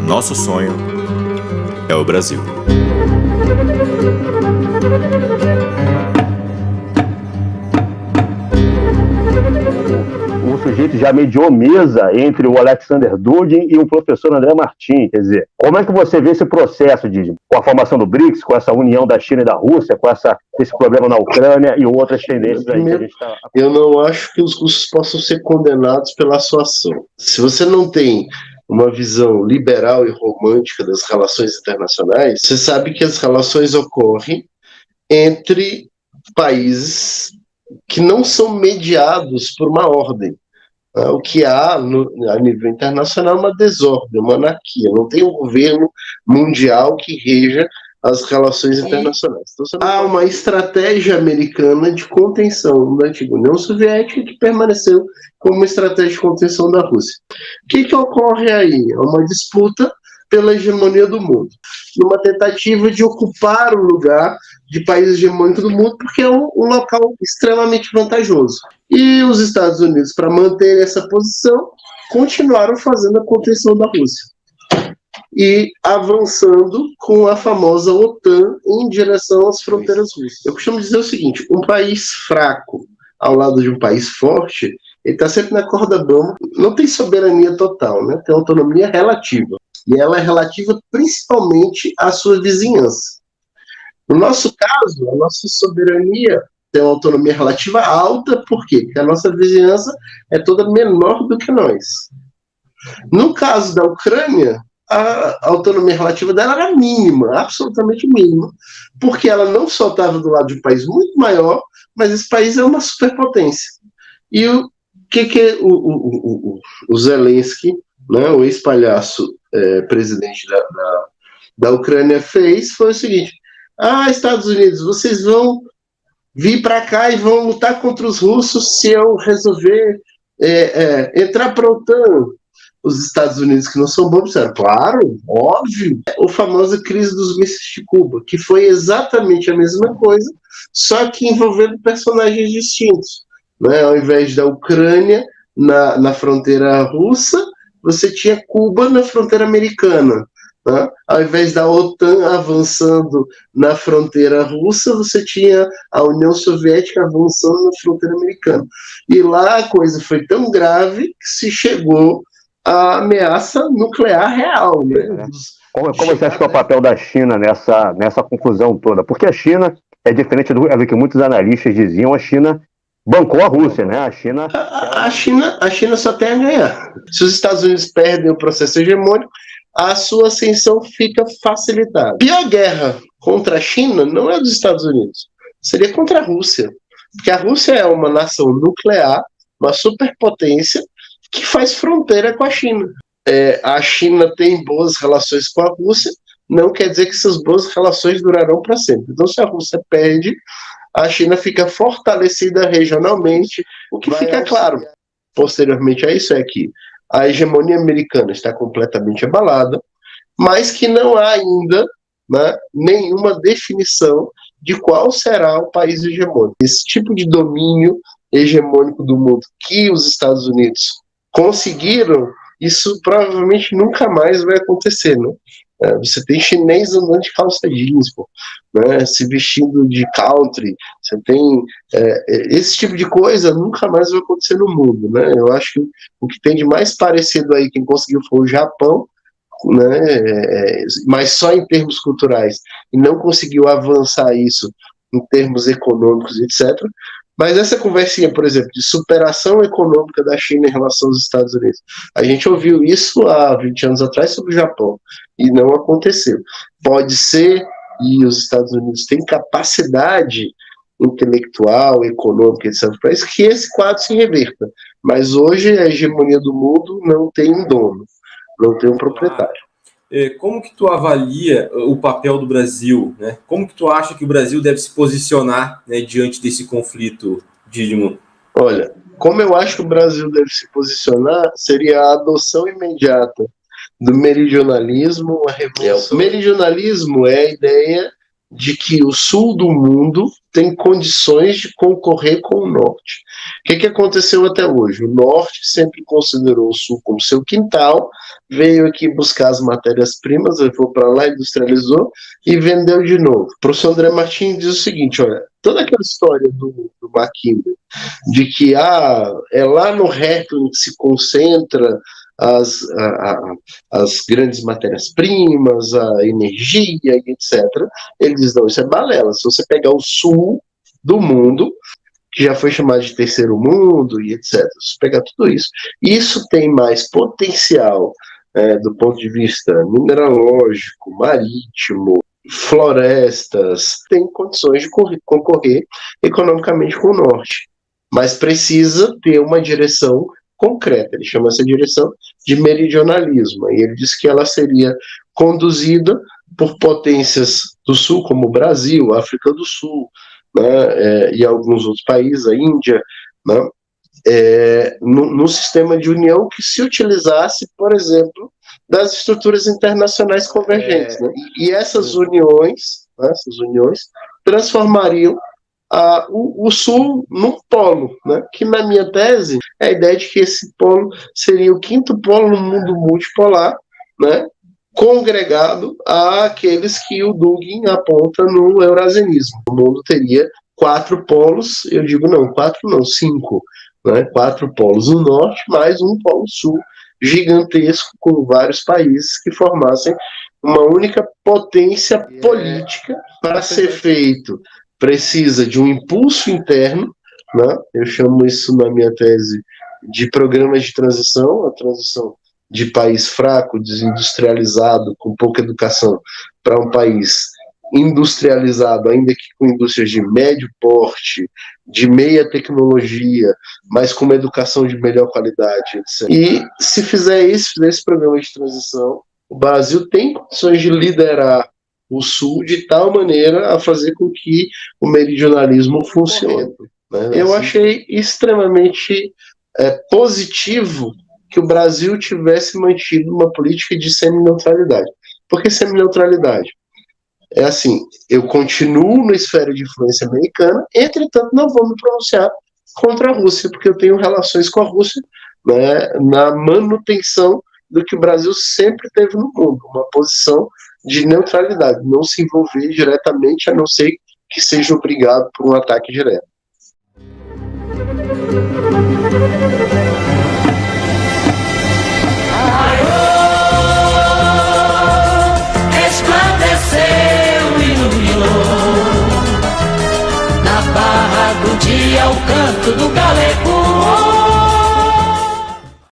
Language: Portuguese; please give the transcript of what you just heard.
Nosso sonho é o Brasil. O sujeito já mediou mesa entre o Alexander Dugin e o professor André Martin. Quer dizer, como é que você vê esse processo com a formação do BRICS, com essa união da China e da Rússia, com esse problema na Ucrânia e outras tendências aí que a gente está... Eu não acho que os russos possam ser condenados pela sua ação. Se você não tem uma visão liberal e romântica das relações internacionais, você sabe que as relações ocorrem entre países que não são mediados por uma ordem. O que há a nível internacional é uma desordem, uma anarquia. Não tem um governo mundial que reja as relações internacionais. Então, há uma estratégia americana de contenção da antiga União Soviética que permaneceu como uma estratégia de contenção da Rússia. O que ocorre aí? É uma disputa pela hegemonia do mundo, numa tentativa de ocupar o lugar de país hegemônico do mundo, porque é um local extremamente vantajoso. E os Estados Unidos, para manter essa posição, continuaram fazendo a contenção da Rússia e avançando com a famosa OTAN em direção às fronteiras russas. Eu costumo dizer o seguinte: um país fraco ao lado de um país forte, ele está sempre na corda bamba, não tem soberania total, né? Tem autonomia relativa. E ela é relativa principalmente à sua vizinhança. No nosso caso, a nossa soberania tem uma autonomia relativa alta, por quê? Porque a nossa vizinhança é toda menor do que nós. No caso da Ucrânia, a autonomia relativa dela era mínima, absolutamente mínima, porque ela não só estava do lado de um país muito maior, mas esse país é uma superpotência. E o que o Zelensky, né, o ex-palhaço presidente da Ucrânia, fez foi o seguinte: Estados Unidos, vocês vão vir para cá e vão lutar contra os russos se eu resolver entrar para a OTAN. Os Estados Unidos, que não são bobos, disseram, claro, óbvio. A famosa crise dos mísseis de Cuba, que foi exatamente a mesma coisa, só que envolvendo personagens distintos. Né? Ao invés da Ucrânia na fronteira russa, você tinha Cuba na fronteira americana. Né? Ao invés da OTAN avançando na fronteira russa, você tinha a União Soviética avançando na fronteira americana. E lá a coisa foi tão grave que se chegou à ameaça nuclear real. Né? Como você acha que é o papel da China nessa confusão toda? Porque a China é diferente do que muitos analistas diziam, a China bancou a Rússia, né? A China só tem a ganhar. Se os Estados Unidos perdem o processo hegemônico, a sua ascensão fica facilitada. E a guerra contra a China não é dos Estados Unidos, seria contra a Rússia. Porque a Rússia é uma nação nuclear, uma superpotência, que faz fronteira com a China. A China tem boas relações com a Rússia, não quer dizer que essas boas relações durarão para sempre. Então, se a Rússia perde, a China fica fortalecida regionalmente. O que fica claro, posteriormente a isso, é que a hegemonia americana está completamente abalada, mas que não há ainda, né, nenhuma definição de qual será o país hegemônico. Esse tipo de domínio hegemônico do mundo que os Estados Unidos conseguiram, isso provavelmente nunca mais vai acontecer, né? Você tem chinês andando de calça jeans, né, se vestindo de country, você tem esse tipo de coisa nunca mais vai acontecer no mundo, né? Eu acho que o que tem de mais parecido aí, quem conseguiu foi o Japão, né, mas só em termos culturais, e não conseguiu avançar isso em termos econômicos, etc. Mas essa conversinha, por exemplo, de superação econômica da China em relação aos Estados Unidos, a gente ouviu isso há 20 anos atrás sobre o Japão, e não aconteceu. Pode ser, e os Estados Unidos têm capacidade intelectual, econômica, etc., para isso, que esse quadro se reverta. Mas hoje a hegemonia do mundo não tem um dono, não tem um proprietário. Como que tu avalia o papel do Brasil, né? Como que tu acha que o Brasil deve se posicionar, né, diante desse conflito, Didimo? Olha, como eu acho que o Brasil deve se posicionar, seria a adoção imediata do meridionalismo, a revolução. O meridionalismo é a ideia de que o sul do mundo tem condições de concorrer com o norte. O que aconteceu até hoje? O norte sempre considerou o sul como seu quintal, veio aqui buscar as matérias-primas, levou para lá, industrializou e vendeu de novo. O professor André Martins diz o seguinte, olha, toda aquela história do McKinsey, de que é lá no Heartland que se concentra as grandes matérias-primas, a energia, etc. Ele diz, não, isso é balela. Se você pegar o sul do mundo, que já foi chamado de terceiro mundo, e etc. Se pegar tudo isso, isso tem mais potencial do ponto de vista mineralógico, marítimo, florestas, tem condições de concorrer economicamente com o norte. Mas precisa ter uma direção concreta. Ele chama essa direção de meridionalismo. E ele diz que ela seria conduzida por potências do sul, como o Brasil, a África do Sul, né, e alguns outros países, a Índia, né, num sistema de união que se utilizasse, por exemplo, das estruturas internacionais convergentes. Né? E essas uniões transformariam o Sul num polo, né? Que na minha tese é a ideia de que esse polo seria o quinto polo no mundo multipolar, né? Congregado àqueles que o Dugin aponta no eurasianismo. O mundo teria 4 polos, eu digo não, 4 não, 5, né? 4 polos no norte, mais um polo sul gigantesco, com vários países que formassem uma única potência política. Para ser feito, precisa de um impulso interno, né? Eu chamo isso na minha tese de programas de transição, a transição de país fraco, desindustrializado, com pouca educação, para um país industrializado, ainda que com indústrias de médio porte, de meia tecnologia, mas com uma educação de melhor qualidade, etc. E se fizer esse programa de transição, o Brasil tem condições de liderar o Sul de tal maneira a fazer com que o meridionalismo funcione. Né? Eu achei extremamente positivo que o Brasil tivesse mantido uma política de semi-neutralidade. Por que semi-neutralidade? É assim, eu continuo na esfera de influência americana, entretanto não vou me pronunciar contra a Rússia, porque eu tenho relações com a Rússia, né, na manutenção do que o Brasil sempre teve no mundo, uma posição de neutralidade, não se envolver diretamente, a não ser que seja obrigado por um ataque direto.